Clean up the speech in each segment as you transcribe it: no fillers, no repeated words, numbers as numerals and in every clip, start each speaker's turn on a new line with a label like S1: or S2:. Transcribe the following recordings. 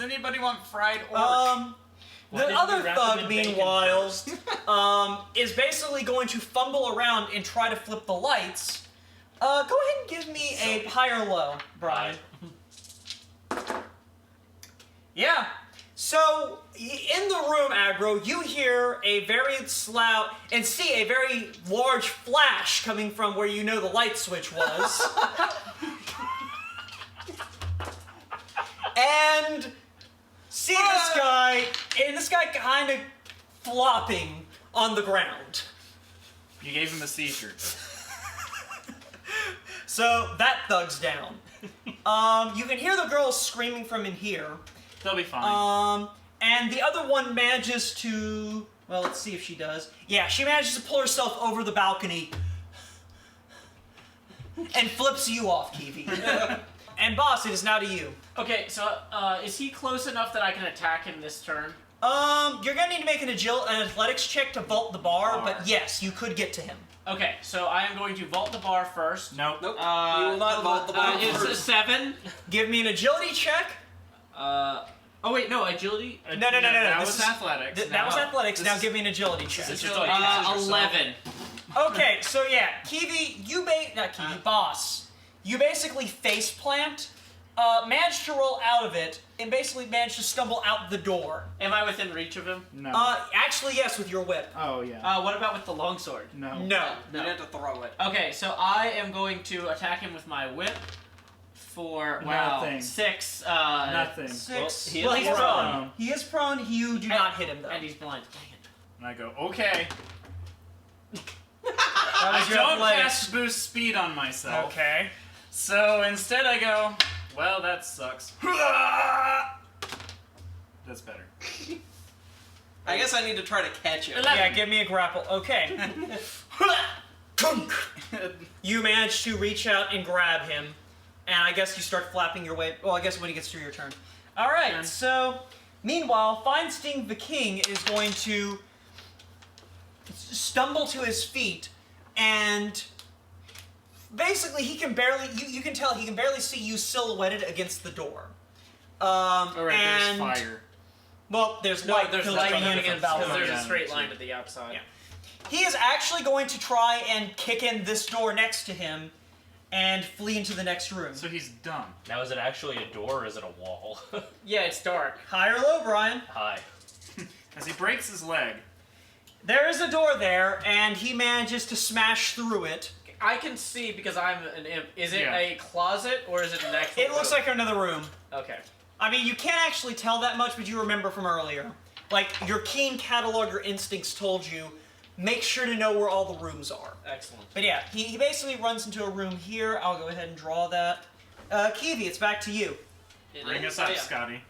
S1: anybody want fried orc?
S2: The other thug, meanwhile, is basically going to fumble around and try to flip the lights. Go ahead and give me a high or low, Brian. Yeah. So, in the room, Aggro, you hear a very loud and see a very large flash coming from where you know the light switch was. And see this guy kind of flopping on the ground.
S1: You gave him a seizure.
S2: So, that thug's down. You can hear the girls screaming from in here.
S1: They'll be fine.
S2: And the other one manages to... Well, let's see if she does. Yeah, she manages to pull herself over the balcony and flips you off, Kiwi. And boss, it is now to you.
S3: Okay, so is he close enough that I can attack him this turn?
S2: You're gonna need to make an athletics check to vault the bar, but yes, you could get to him.
S3: Okay, so I am going to vault the bar first.
S1: Nope.
S4: Nope. You will not vault the bar
S3: It's
S4: first.
S3: a 7.
S2: Give me an agility check.
S3: Oh wait, no, agility.
S2: No.
S1: That was athletics.
S2: That was athletics. Now give me an agility check.
S3: Agility. 11.
S2: Okay, so yeah, Kiwi, boss. You basically face plant, managed to roll out of it, and basically managed to stumble out the door.
S3: Am I within reach of him?
S1: No.
S2: Actually, yes, with your whip.
S1: Oh, yeah.
S3: What about with the longsword?
S1: No.
S2: No.
S4: You have to throw it.
S3: Okay, so I am going to attack him with my whip for, wow,
S1: Nothing.
S3: 6.
S1: Nothing.
S2: 6.
S3: He's
S2: He's
S3: prone.
S2: prone. He is prone. You do not hit him, though.
S3: And he's blind. Dang it.
S1: And I go, okay.
S2: That
S1: I
S2: was your
S1: don't
S2: athletics.
S1: cast boost speed on myself.
S2: Okay.
S1: So instead I go, well, that sucks. That's better.
S4: I guess I need to try to catch him.
S2: Yeah, give me a grapple. Okay. You manage to reach out and grab him, and I guess you start flapping your way. Well, I guess when he gets through your turn. All right. So, meanwhile, Feinstein the King is going to stumble to his feet, and basically he can barely. You can tell he can barely see you silhouetted against the door.
S1: Alright,
S2: and
S1: there's fire.
S2: well, there's light
S3: there's
S2: filtering
S3: light
S2: in from the
S3: because
S2: balcony.
S3: there's
S1: Yeah,
S3: a straight
S1: me
S3: line
S1: too.
S3: to the outside.
S2: Yeah. He is actually going to try and kick in this door next to him and flee into the next room.
S1: So he's dumb.
S5: Now, is it actually a door or is it a wall?
S3: Yeah, it's dark.
S2: High or low, Brian?
S5: Hi.
S1: As he breaks his leg.
S2: There is a door there, and he manages to smash through it.
S3: I can see because I'm an imp. Is it
S1: Yeah.
S3: a closet or is it an actual
S2: It looks
S3: room?
S2: like another room.
S3: Okay.
S2: I mean, you can't actually tell that much, but you remember from earlier. Like, your keen cataloger instincts told you, make sure to know where all the rooms are.
S3: Excellent.
S2: But yeah, he basically runs into a room here. I'll go ahead and draw that. Kiwi, it's back to you.
S1: Bring us up, Scotty.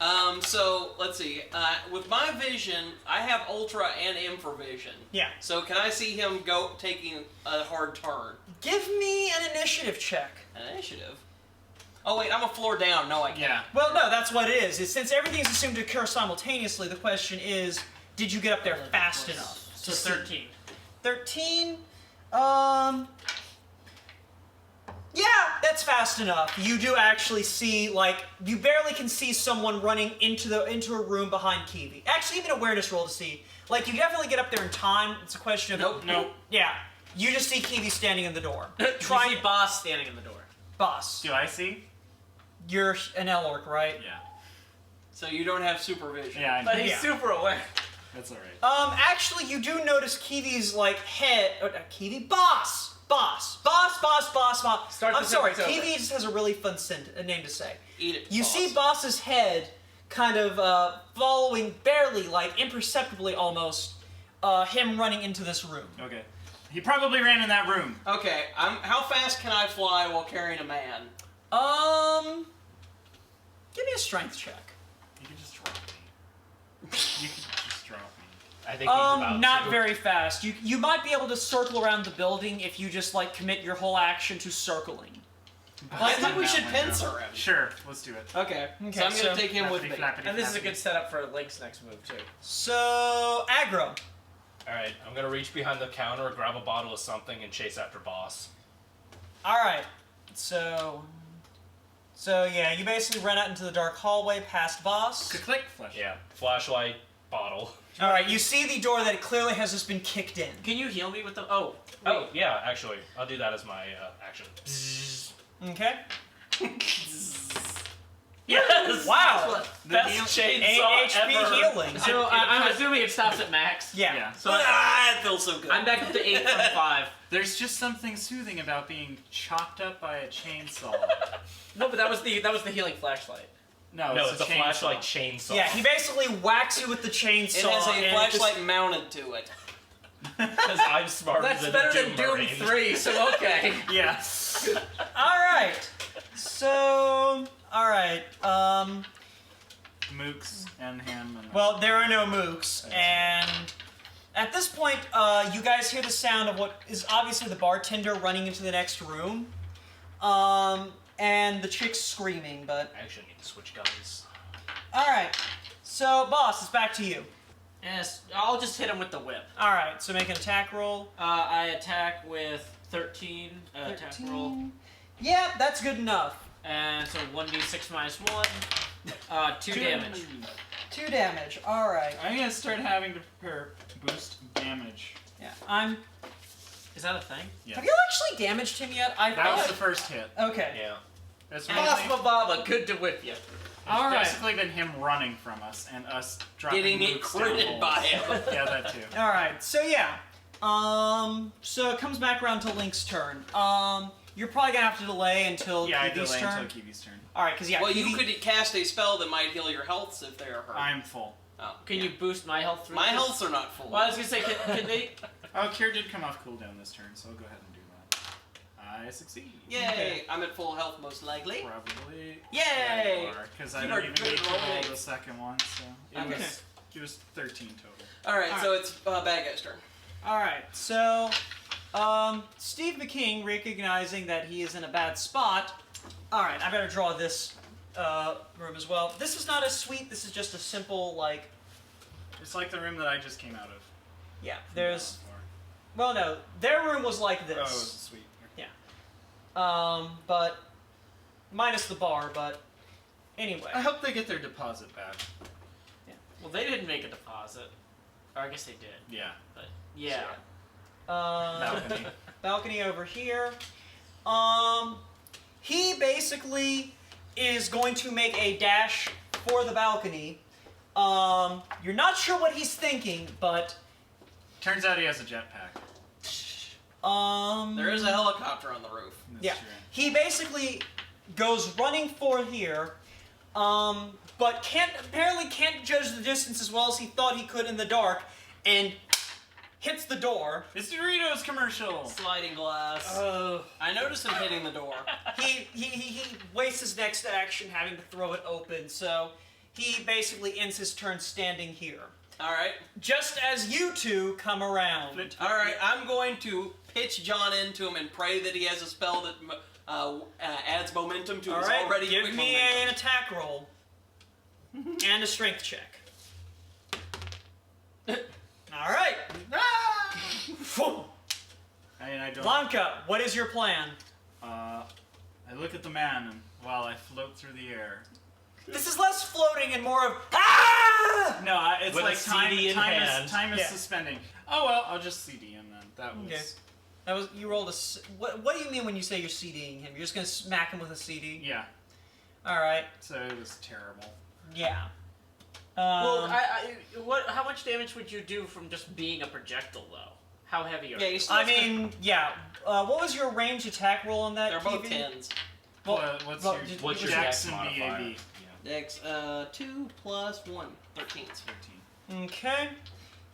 S4: So, let's see. With my vision, I have Ultra and Infravision.
S2: Yeah.
S4: So, can I see him taking a hard turn?
S2: Give me an initiative check.
S4: An initiative? Oh, wait, I'm a floor down. No, I can't.
S1: Yeah.
S2: Well, no, that's what it is. Since everything is assumed to occur simultaneously, the question is, did you get up there fast enough?
S3: So 13.
S2: 13? Yeah, that's fast enough. You do actually see, like, you barely can see someone running into a room behind Kiwi. Actually, even awareness roll to see. Like, you definitely get up there in time. It's a question of...
S1: Nope.
S2: Yeah. You just see Kiwi standing in the door.
S3: You see boss standing in the door.
S2: Boss.
S1: Do I see?
S2: You're an L-Orc, right?
S1: Yeah.
S4: So, you don't have supervision.
S1: Yeah, I know.
S3: But he's
S2: Yeah.
S3: super aware.
S1: That's alright.
S2: Actually, you do notice Kiwi's, like, head... Kiwi? Boss!
S3: Start
S2: I'm
S3: the
S2: sorry,
S3: sentence over.
S2: Kiwi just has a really fun name to say.
S4: Eat it,
S2: You
S4: boss.
S2: see Boss's head kind of following, barely, like, imperceptibly almost, him running into this room.
S1: Okay. He probably ran in that room.
S4: Okay, how fast can I fly while carrying a man?
S2: Give me a strength check.
S1: You can just drop me. You can just drop me.
S5: I think he's about
S2: Not
S5: to.
S2: very fast. You might be able to circle around the building if you just, like, commit your whole action to circling.
S4: I think we
S1: That
S4: should
S1: window.
S4: pincer him.
S1: Sure, let's do it.
S4: Okay,
S2: Okay,
S4: so I'm going
S2: so-
S4: to take him with me.
S3: And this is a good setup for Link's next move, too.
S2: So, aggro.
S5: Alright, I'm gonna reach behind the counter, grab a bottle of something, and chase after boss.
S2: Alright. So, So yeah, you basically run out into the dark hallway past boss.
S3: Click flash.
S5: Yeah. Flashlight, bottle.
S2: All right, you see the door that clearly has just been kicked in.
S3: Can you heal me with the? Oh.
S5: Oh, yeah, actually. I'll do that as my action.
S2: Okay.
S5: Yes!
S2: Wow.
S5: Best chainsaw
S2: HP
S5: ever.
S2: healing.
S3: So I'm assuming it stops at max.
S2: Yeah.
S3: So
S4: It feels so good.
S3: I'm back up to 8 from 5.
S1: There's just something soothing about being chopped up by a chainsaw.
S3: No, but that was the healing flashlight.
S1: No,
S5: No, it's a
S1: chainsaw.
S5: flashlight chainsaw.
S2: Yeah, he basically whacks you with the chainsaw.
S4: It has a
S2: and
S4: flashlight mounted to it.
S5: Because I'm smarter
S3: That's
S5: than
S3: better
S5: Doom
S3: than Doom
S5: Marine.
S3: 3, so okay.
S1: Yeah.
S2: All right. So, all right.
S1: Mooks and him. And
S2: Well, there are no mooks, and at this point, you guys hear the sound of what is obviously the bartender running into the next room, and the chick's screaming. But
S5: I actually need to switch guns.
S2: all right. So, boss, it's back to you.
S3: Yes, I'll just hit him with the whip.
S2: All right. So make an attack roll.
S3: I attack with 13 attack roll.
S2: 13. Yeah, that's good enough.
S3: And so 1d6 minus 1. 2 damage.
S2: 2 damage. All right.
S1: I'm gonna start having to prepare boost damage.
S2: Yeah.
S3: Is that a thing?
S1: Yeah.
S2: Have you actually damaged him yet? I
S1: That was
S2: thought.
S1: the first hit.
S2: Okay.
S5: Yeah.
S1: That's
S3: Basma Baba, good to whip you.
S2: All right.
S1: basically been him running from us and us dropping
S4: Getting it
S1: mooks down
S4: critted
S1: holes.
S4: by him.
S1: Yeah, that too.
S2: All right. So yeah. So it comes back around to Link's turn. You're probably gonna have to delay until
S1: Yeah, I
S2: Kiwi's
S1: delay
S2: turn.
S1: until Kiwi's turn.
S2: All right, because yeah.
S4: Well,
S2: Kiwi-
S4: you could cast a spell that might heal your healths if they are hurt.
S1: I'm full.
S4: Oh,
S3: Can
S4: yeah.
S3: you boost my health through
S4: My
S3: this?
S4: healths are not full.
S3: Well, I was gonna say, can they?
S1: Oh, Kier did come off cooldown this turn, so I'll go ahead and do that. I succeed.
S4: Yay!
S2: Okay.
S4: I'm at full health most likely.
S1: Probably.
S3: Yay!
S1: Because I
S4: You
S1: don't
S4: are
S1: even
S4: good
S1: need to
S4: at
S1: roll
S4: rolling.
S1: the second one, so
S2: Okay.
S1: it was 13 total.
S4: All right,
S2: All
S4: so it's bad guy's turn.
S2: All right. So, Steve McKing, recognizing that he is in a bad spot. All right, I better draw this room as well. This is not a suite. This is just a simple like.
S1: It's like the room that I just came out of.
S2: Yeah. There's. Well, no. Their room was like
S1: Oh, it was
S2: this.
S1: a suite.
S2: But minus the bar. But anyway.
S1: I hope they get their deposit back.
S3: Well, they didn't make a deposit. Or I guess they did.
S1: Yeah.
S3: But yeah.
S1: Balcony.
S2: Balcony over here. He basically is going to make a dash for the balcony. You're not sure what he's thinking, but
S1: Turns out he has a jetpack.
S4: There is a helicopter on the roof.
S1: That's
S2: yeah.
S1: true.
S2: He basically goes running for here, but apparently can't judge the distance as well as he thought he could in the dark, and hits the door.
S1: It's Doritos commercial.
S4: Sliding glass. I noticed him hitting the door.
S2: He wastes his next action having to throw it open, so he basically ends his turn standing here.
S4: All right.
S2: Just as you two come around.
S4: All right. I'm going to pitch John into him and pray that he has a spell that adds momentum to
S2: All
S4: his
S2: right,
S4: already
S2: give
S4: quick
S2: me
S4: momentum.
S2: an attack roll and a strength check. All right.
S1: I don't.
S2: Blanca, what is your plan?
S1: I look at the man and while I float through the air.
S2: This is less floating and more of ah!
S1: No, it's
S5: With a
S1: like
S5: CD in hand.
S1: time is
S2: Yeah.
S1: suspending. Oh well, I'll just CD him then. That was.
S2: Okay. That was you rolled what do you mean when you say you're CDing him? You're just gonna smack him with a CD?
S1: Yeah.
S2: All right.
S1: So it was terrible.
S2: Yeah.
S3: Well, how much damage would you do from just being a projectile, though? How heavy are
S4: Yeah,
S3: you?
S4: you still
S2: I
S4: have to-
S2: mean, yeah. What was your range attack roll on that?
S4: they're both
S2: Kiwi?
S4: 10s.
S2: Well,
S1: What's
S2: well,
S1: your
S2: just-
S5: What's your
S1: Dex
S5: dex
S1: and
S5: modifier?
S1: BAB?
S4: Dex, 2 plus 1. 13s.
S1: 13.
S2: Okay.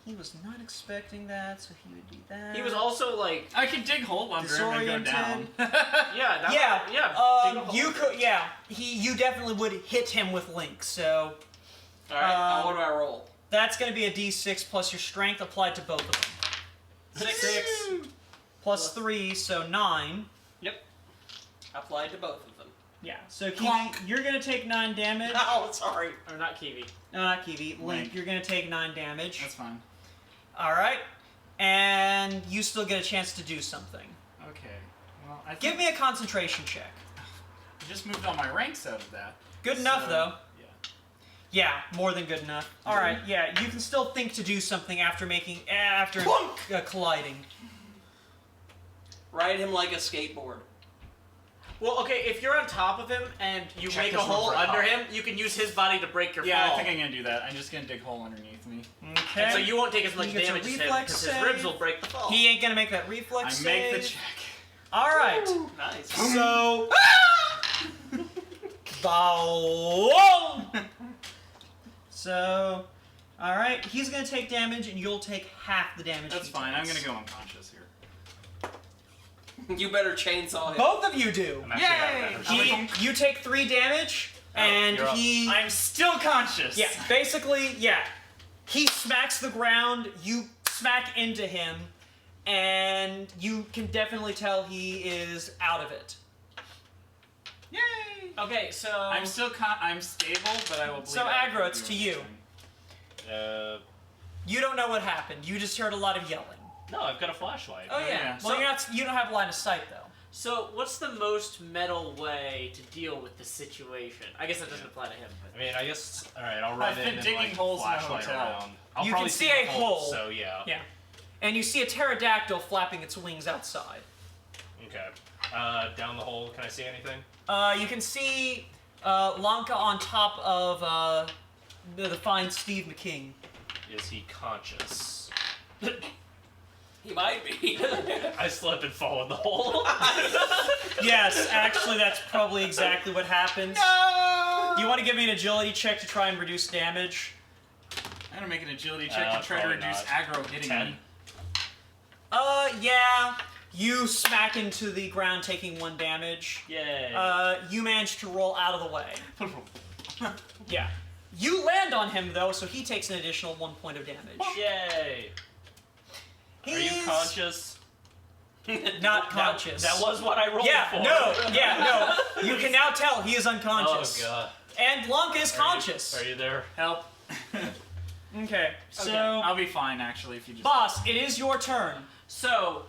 S2: He was not expecting that, so he would be that.
S3: He was also like,
S1: I could dig hole under him and go down.
S3: yeah, that
S2: Yeah.
S3: dig a hole.
S2: You could. Yeah. You definitely would hit him with Link. So
S4: All right. What do I roll?
S2: that's going to be a D6 plus your strength applied to both of them.
S4: 6.
S2: Plus 3, so 9.
S4: Yep. Applied to both of them.
S2: Yeah. So Kiwi, you're going to take 9 damage.
S4: Oh, sorry.
S3: Or not Kiwi.
S2: No, not Kiwi. Link,
S1: Link.
S2: you're going to take 9 damage.
S1: That's fine.
S2: All right. And you still get a chance to do something.
S1: Okay. Well, I think
S2: Give me a concentration check.
S1: just moved all my ranks out of that.
S2: Good enough,
S1: So,
S2: though.
S1: Yeah.
S2: Yeah, more than good enough. All right, yeah, you can still think to do something after colliding.
S4: Ride him like a skateboard.
S3: Well, okay, if you're on top of him and you
S5: Check
S3: make a
S5: this one
S3: hole
S5: for
S3: under
S5: hop.
S3: him, you can use his body to break your
S1: Yeah,
S3: fall.
S1: I think I'm gonna do that. I'm just gonna dig a hole underneath me.
S2: Okay.
S3: And so you won't take as much
S2: He gets a
S3: damage as him
S2: reflex
S3: because his
S2: save.
S3: ribs will break the fall.
S2: He ain't gonna make that reflex
S1: I
S2: save.
S1: make the check.
S2: All right.
S4: Nice.
S2: So. Bow. So. All right. He's gonna take damage, and you'll take half the damage.
S1: That's
S2: he
S1: fine. I'm
S2: takes.
S1: gonna go unconscious here.
S4: You better chainsaw him.
S2: Both of you do.
S5: I'm actually out of energy.
S2: You take 3 damage, and
S5: you're up.
S2: he.
S1: I'm still conscious.
S2: Yeah, basically, yeah. He smacks the ground, you smack into him, and you can definitely tell he is out of it.
S1: Yay!
S3: Okay, so...
S1: I'm still I'm stable, but I will bleed
S2: So,
S1: out
S2: Aggro,
S1: if
S2: it's
S1: do
S2: to you.
S1: anything.
S2: You don't know what happened. You just heard a lot of yelling.
S5: No, I've got a flashlight.
S2: Oh, yeah.
S1: yeah.
S2: Well,
S3: So-
S2: you don't have line of sight, though.
S3: So, what's the most metal way to deal with the situation? I guess that doesn't apply to him, but...
S5: I mean, I guess. All right, I'll run
S1: I've
S5: in
S1: been
S5: and
S1: digging
S5: like,
S1: holes in a
S5: flashlight
S1: hotel.
S5: around. I'll
S2: You
S5: probably
S2: can see
S5: the
S2: a hole.
S5: So yeah.
S2: Yeah. And you see a pterodactyl flapping its wings outside.
S5: Okay. Down the hole. Can I see anything?
S2: You can see Lanka on top of the fine Steve McKing.
S5: Is he conscious?
S4: He might be.
S5: I slip and fall in the hole.
S2: Yes, actually, that's probably exactly what happens.
S4: No!
S2: Do you want to give me an agility check to try and reduce damage?
S1: I'm gonna make an agility check to try to
S5: probably
S1: reduce
S5: not.
S1: aggro hitting
S5: 10.
S1: me.
S2: Yeah. You smack into the ground, taking 1 damage.
S5: Yay.
S2: You manage to roll out of the way. Yeah. You land on him, though, so he takes an additional 1 point of damage.
S5: Yay. Are you
S2: He's
S5: conscious?
S2: Not conscious.
S5: That was what I rolled
S2: Yeah,
S5: for.
S2: no. You can now tell he is
S5: Oh
S2: unconscious.
S5: god.
S2: And Lanka is conscious.
S5: Are you there?
S1: Help.
S2: Okay, so...
S3: Okay,
S1: I'll be fine actually if you just.
S2: Boss, it is your turn.
S3: So,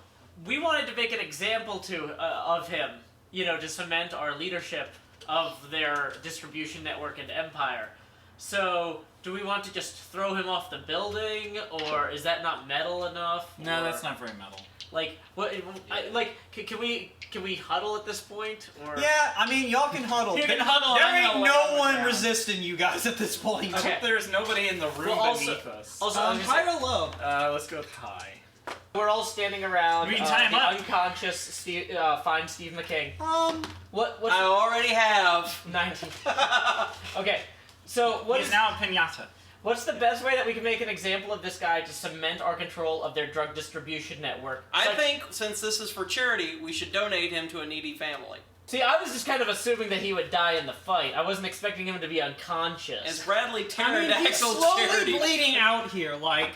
S3: we wanted to make an example of him, you know, to cement our leadership of their distribution network and empire. So, do we want to just throw him off the building, or is that not metal enough?
S1: No,
S3: or,
S1: that's not very metal.
S3: Like, what? Can we huddle at this point, or?
S2: Yeah, I mean, y'all can huddle.
S3: You can huddle,
S2: There
S3: I'm
S2: ain't
S3: gonna lay on
S2: no
S3: the
S2: one
S3: ground.
S2: resisting you guys at this point.
S3: Okay.
S1: There's nobody in the room
S3: Well, also-
S1: beneath us.
S3: Also, I was gonna say,
S2: High or low?
S1: Let's go with high.
S3: we're all standing around
S1: We can tie him
S3: the
S1: up.
S3: unconscious fine Steve McKing. What's
S4: I already have.
S3: 19? Okay, so
S1: He's now a pinata.
S3: what's the best way that we can make an example of this guy to cement our control of their drug distribution network?
S4: I
S3: Such-
S4: think since this is for charity, we should donate him to a needy family.
S3: See, I was just kind of assuming that he would die in the fight. I wasn't expecting him to be unconscious.
S4: As Bradley
S2: I mean, he's
S4: Pterodactyl
S2: slowly
S4: charity.
S2: bleeding out here, like...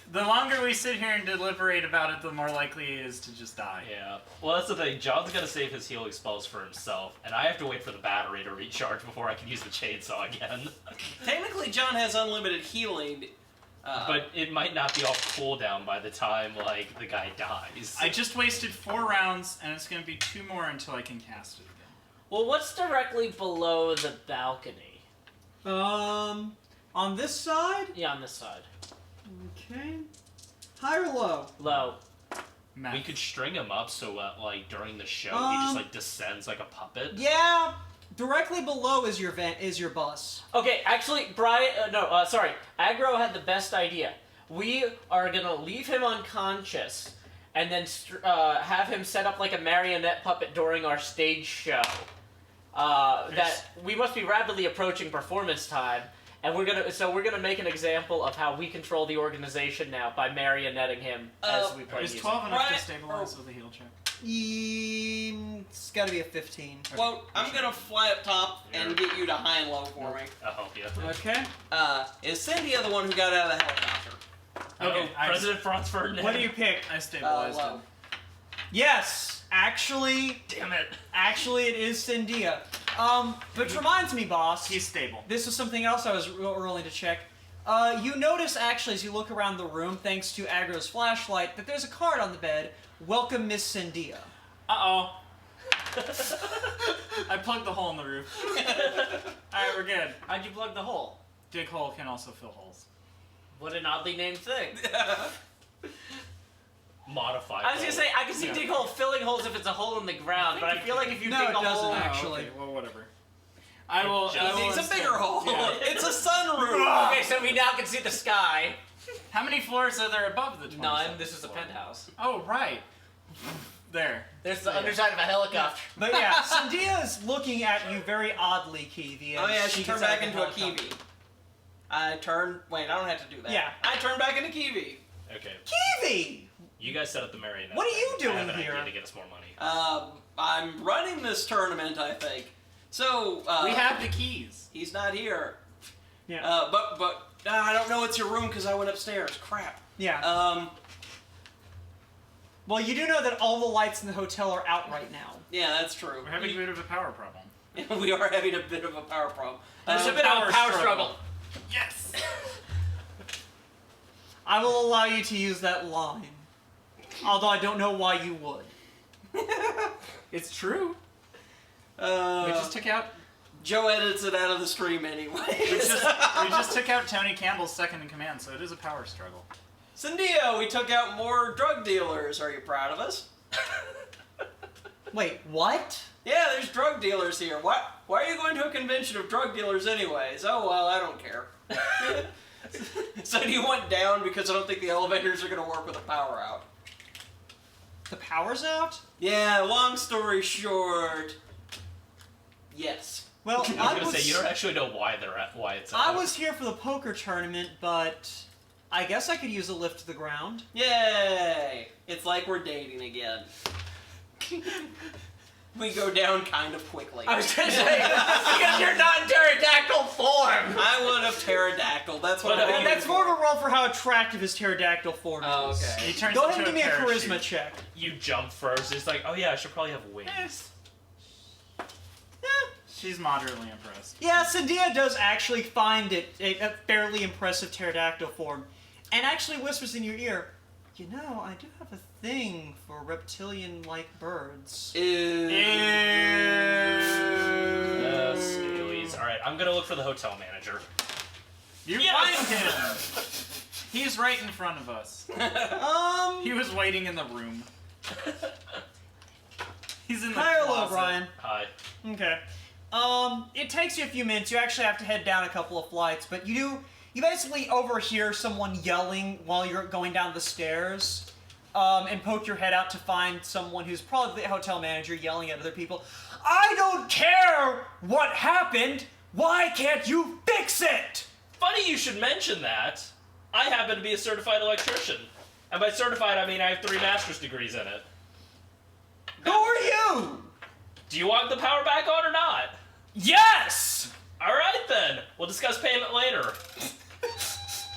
S1: The longer we sit here and deliberate about it, the more likely he is to just die.
S5: Yeah. Well, that's the thing. John's gonna save his healing spells for himself, and I have to wait for the battery to recharge before I can use the chainsaw again.
S4: Technically, John has unlimited healing.
S5: But it might not be off cooldown by the time, like, the guy dies.
S1: I just wasted 4 rounds, and it's going to be 2 more until I can cast it again.
S3: Well, what's directly below the balcony?
S2: On this side?
S3: Yeah, on this side.
S2: Okay. High or low?
S3: Low.
S1: Math.
S5: We could string him up so, like, during the show, he
S2: Um,
S5: just, like, descends like a puppet.
S2: Yeah, directly below is your bus.
S3: Okay, actually, sorry. Aggro had the best idea. We are gonna leave him unconscious, and then have him set up like a marionette puppet during our stage show. That we must be rapidly approaching performance time, and we're gonna make an example of how we control the organization now by marionetting him as we play
S1: Is
S3: music.
S1: 12 enough to
S4: Right.
S1: stabilize with a heal check?
S2: It's gotta be a 15.
S4: Well, I'm gonna fly up top and get you to high and low for me.
S5: I'll help you.
S2: Okay.
S4: Is Cindia the one who got out of the helicopter?
S1: Okay,
S5: President Franz Ferdinand.
S2: What do you pick?
S1: I stabilized
S4: low.
S1: him.
S2: Yes, actually,
S5: Damn it.
S2: it is Cindia. Which reminds me, boss.
S1: He's stable.
S2: This was something else I was rolling to check. You notice, actually, as you look around the room, thanks to Aggro's flashlight, that there's a card on the bed. Welcome, Miss Cindia.
S1: Uh-oh. I plugged the hole in the roof. Alright, we're good.
S3: How'd you plug the hole?
S1: Dig hole can also fill holes.
S3: What an oddly named thing.
S5: Modified.
S3: I was gonna say, I can see dig hole filling holes if it's a hole in the ground, but I feel like if you
S2: No,
S3: dig
S2: it
S3: a
S2: doesn't
S3: hole...
S2: actually.
S1: Okay, well, whatever. I will.
S5: It
S1: I will
S4: It's a
S1: instead-
S4: bigger hole.
S1: Yeah.
S4: It's a sunroof.
S3: Okay, so we now can see the sky.
S1: How many floors are there above the 27th
S3: None. This is a
S1: floor?
S3: penthouse.
S1: Oh, right. There.
S3: There's the underside of a helicopter.
S2: But yeah, Cindia is looking at you very oddly, Kiwi.
S4: Oh yeah,
S2: as
S4: she
S2: gets
S4: turned
S2: out
S4: back
S2: of the
S4: into a
S2: helicopter.
S4: kiwi. I turned. Wait, I don't have to do that.
S2: Yeah.
S4: I turned back into kiwi.
S5: Okay.
S2: Kiwi!
S5: You guys set up the marionette.
S2: What are you
S5: thing. I
S2: doing
S5: have an
S2: here?
S5: idea to get us more money.
S4: I'm running this tournament, I think. So
S1: We have the keys.
S4: he's not here.
S2: Yeah.
S4: But I don't know it's your room because I went upstairs. Crap.
S2: Yeah. Well, you do know that all the lights in the hotel are out right now.
S4: Yeah, that's true.
S1: We're having a bit of a power problem.
S4: We are having a bit of a power problem.
S3: There's a bit of a power struggle.
S1: Yes.
S2: I will allow you to use that line. Although I don't know why you would.
S1: It's true. We
S4: Uh,
S1: just took out.
S4: Joe edits it out of the stream anyway.
S1: We just took out Tony Campbell's second in command, so it is a power struggle.
S4: Cindia, we took out more drug dealers. Are you proud of us?
S2: Wait, what?
S4: Yeah, there's drug dealers here. Why are you going to a convention of drug dealers anyways? Oh, well, I don't care. So you went down because I don't think the elevators are going to work with the power out.
S2: The power's out?
S4: Yeah, long story short, yes.
S2: Well,
S5: I was
S2: I
S5: gonna
S2: was,
S5: say you don't actually know why why it's.
S2: I
S5: out.
S2: was here for the poker tournament, but I guess I could use a lift to the ground.
S4: Yay! It's like we're dating again. We go down kind of quickly.
S3: I was gonna say, because you're not in pterodactyl form!
S4: I would have pterodactyl. That's what
S5: But,
S4: I'm
S2: And
S4: aiming
S2: that's more
S4: for.
S2: of a roll for how attractive his pterodactyl form is.
S3: Oh, okay.
S1: He turns
S2: Go ahead
S1: into
S2: and give me a
S1: parachute.
S2: charisma check.
S5: You jump first. It's like, oh yeah, I should probably have wings.
S1: She's moderately impressed.
S2: Yeah, Cindia does actually find it a fairly impressive pterodactyl form, and actually whispers in your ear, you know, I do have a thing for reptilian-like birds.
S4: Ew.
S5: Sillies. All right, I'm gonna look for the hotel manager.
S1: You
S5: Yes!
S1: find him. He's right in front of us. He was waiting in the room. He's in the
S2: Hi, hello,
S1: closet.
S2: Brian.
S5: Hi.
S2: Okay. It takes you a few minutes. You actually have to head down a couple of flights, but you basically overhear someone yelling while you're going down the stairs, and poke your head out to find someone who's probably the hotel manager yelling at other people. I don't care what happened! Why can't you fix it?
S5: Funny you should mention that. I happen to be a certified electrician, and by certified I mean I have 3 master's degrees in it.
S2: Who are you?
S5: Do you want the power back on or not?
S2: Yes!
S5: All right then. We'll discuss payment later.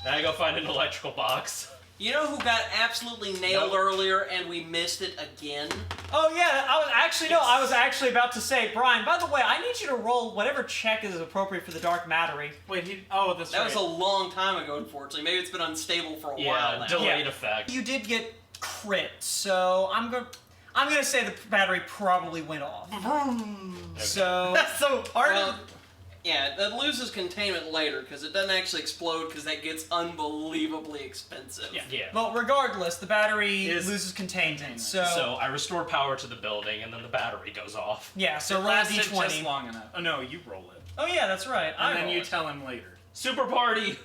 S5: Now I go find an electrical box.
S4: You know who got absolutely nailed
S5: Nope.
S4: earlier and we missed it again?
S2: Oh yeah, I was actually about to say, Brian, by the way, I need you to roll whatever check is appropriate for the dark mattery.
S1: Wait, oh, that's
S4: That
S1: right.
S4: was a long time ago, unfortunately. Maybe it's been unstable for a while
S5: Yeah,
S4: now.
S5: delayed
S2: Yeah.
S5: effect.
S2: You did get crit, so I'm gonna say the battery probably went off. So
S4: That's so
S2: hard.
S4: Well, yeah, it loses containment later because it doesn't actually explode because that gets unbelievably expensive.
S5: Yeah.
S2: Well, regardless, the battery
S1: Is
S2: loses containment.
S1: containment.
S2: So,
S5: So I restore power to the building, and then the battery goes off.
S2: yeah, so
S1: It
S2: roll a
S1: lasted
S2: d20.
S1: just long enough. Oh no, you roll it,
S2: Oh yeah, that's right. I
S1: and then
S2: roll
S1: you
S2: it.
S1: tell him later.
S5: Super party.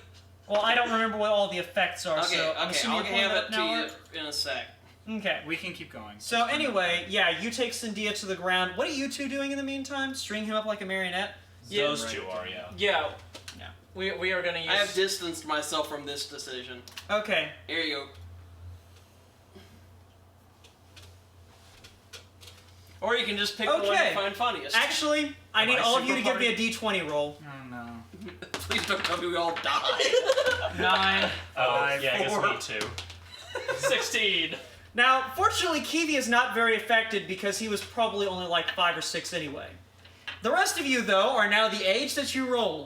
S2: Well, I don't remember what all the effects are,
S4: Okay,
S2: so I'm
S4: okay,
S2: assuming
S4: I'll
S2: you're pulling
S4: hand
S2: that
S4: it
S2: up
S4: to
S2: now.
S4: you
S2: Art?
S4: in a sec.
S2: Okay.
S1: We can keep going.
S2: So anyway, yeah, you take Cindia to the ground. What are you two doing in the meantime? String him up like a marionette?
S3: Yeah,
S5: Those
S1: right.
S5: two are, yeah.
S3: Yeah.
S2: Yeah.
S3: We are gonna use...
S4: I have distanced myself from this decision.
S2: Okay.
S4: Here you go. Or you can just pick the one
S2: Okay.
S4: you find funniest.
S2: Actually, I
S5: Am
S2: need
S5: I
S2: all of you to
S5: super
S2: give me a d20 roll.
S1: Oh no.
S4: Please don't tell me we all die.
S2: 9.
S5: Oh,
S1: Five,
S5: yeah, I guess
S4: 4.
S5: me too. 16.
S2: Now, fortunately, Kiwi is not very affected because he was probably only like 5 or 6 anyway. The rest of you, though, are now the age that you rolled.